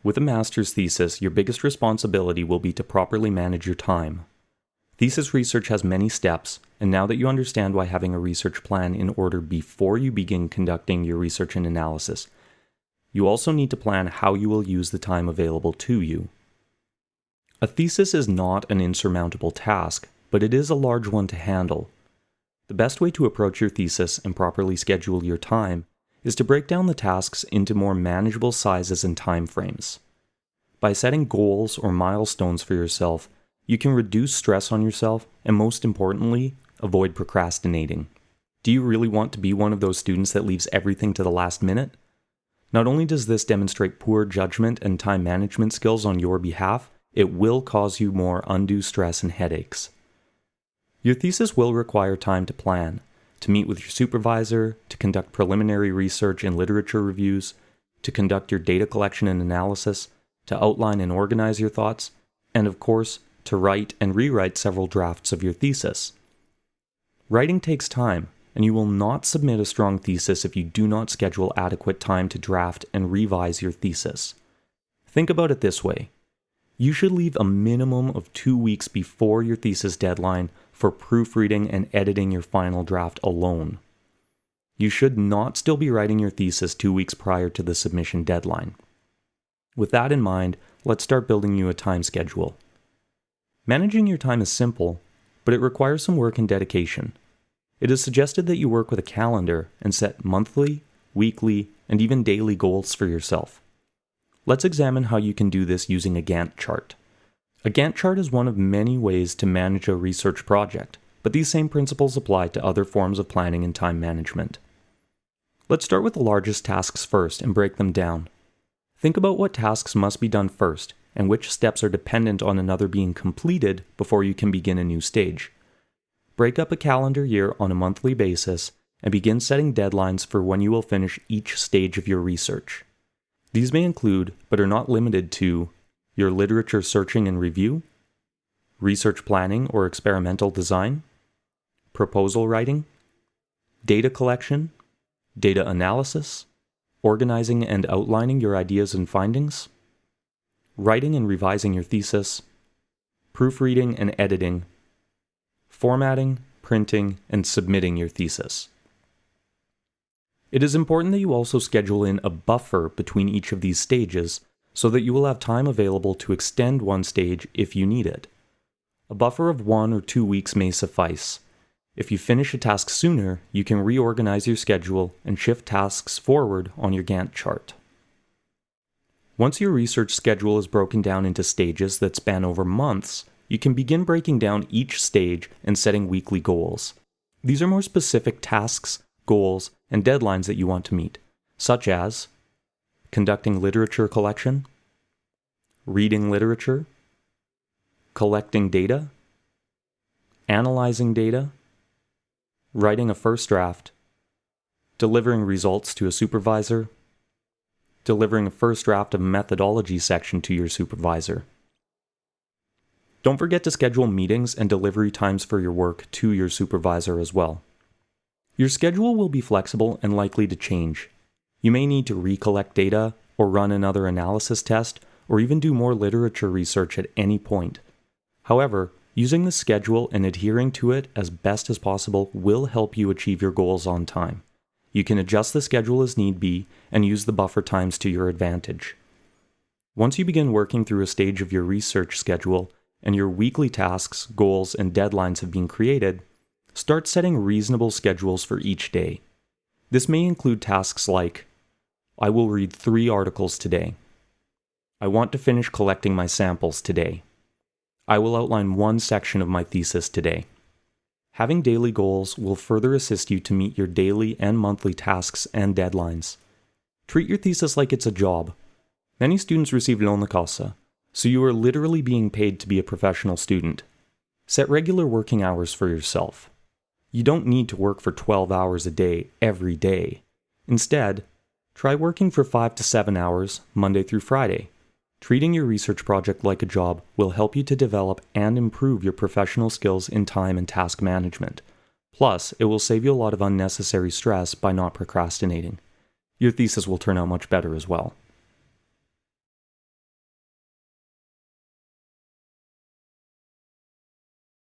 With a master's thesis, your biggest responsibility will be to properly manage your time. Thesis research has many steps, and now that you understand why having a research plan in order before you begin conducting your research and analysis, you also need to plan how you will use the time available to you. A thesis is not an insurmountable task, but it is a large one to handle. The best way to approach your thesis and properly schedule your time is to break down the tasks into more manageable sizes and time frames. By setting goals or milestones for yourself, you can reduce stress on yourself and, most importantly, avoid procrastinating. Do you really want to be one of those students that leaves everything to the last minute? Not only does this demonstrate poor judgment and time management skills on your behalf, it will cause you more undue stress and headaches. Your thesis will require time to plan, to meet with your supervisor, to conduct preliminary research and literature reviews, to conduct your data collection and analysis, to outline and organize your thoughts, and of course, to write and rewrite several drafts of your thesis. Writing takes time, and you will not submit a strong thesis if you do not schedule adequate time to draft and revise your thesis. Think about it this way. You should leave a minimum of 2 weeks before your thesis deadline for proofreading and editing your final draft alone. You should not still be writing your thesis 2 weeks prior to the submission deadline. With that in mind, let's start building you a time schedule. Managing your time is simple, but it requires some work and dedication. It is suggested that you work with a calendar and set monthly, weekly, and even daily goals for yourself. Let's examine how you can do this using a Gantt chart. A Gantt chart is one of many ways to manage a research project, but these same principles apply to other forms of planning and time management. Let's start with the largest tasks first and break them down. Think about what tasks must be done first and which steps are dependent on another being completed before you can begin a new stage. Break up a calendar year on a monthly basis and begin setting deadlines for when you will finish each stage of your research. These may include, but are not limited to, your literature searching and review, research planning or experimental design, proposal writing, data collection, data analysis, organizing and outlining your ideas and findings, writing and revising your thesis, proofreading and editing, formatting, printing, and submitting your thesis. It is important that you also schedule in a buffer between each of these stages so that you will have time available to extend one stage if you need it. A buffer of 1 or 2 weeks may suffice. If you finish a task sooner, you can reorganize your schedule and shift tasks forward on your Gantt chart. Once your research schedule is broken down into stages that span over months, you can begin breaking down each stage and setting weekly goals. These are more specific tasks, goals, and deadlines that you want to meet, such as conducting literature collection, reading literature, collecting data, analyzing data, writing a first draft, delivering results to a supervisor, delivering a first draft of a methodology section to your supervisor. Don't forget to schedule meetings and delivery times for your work to your supervisor as well. Your schedule will be flexible and likely to change. You may need to recollect data, or run another analysis test, or even do more literature research at any point. However, using the schedule and adhering to it as best as possible will help you achieve your goals on time. You can adjust the schedule as need be and use the buffer times to your advantage. Once you begin working through a stage of your research schedule and your weekly tasks, goals, and deadlines have been created, start setting reasonable schedules for each day. This may include tasks like, I will read 3 articles today. I want to finish collecting my samples today. I will outline 1 section of my thesis today. Having daily goals will further assist you to meet your daily and monthly tasks and deadlines. Treat your thesis like it's a job. Many students receive lön kassa, so you are literally being paid to be a professional student. Set regular working hours for yourself. You don't need to work for 12 hours a day every day. Instead, try working for 5 to 7 hours Monday through Friday. Treating your research project like a job will help you to develop and improve your professional skills in time and task management. Plus, it will save you a lot of unnecessary stress by not procrastinating. Your thesis will turn out much better as well.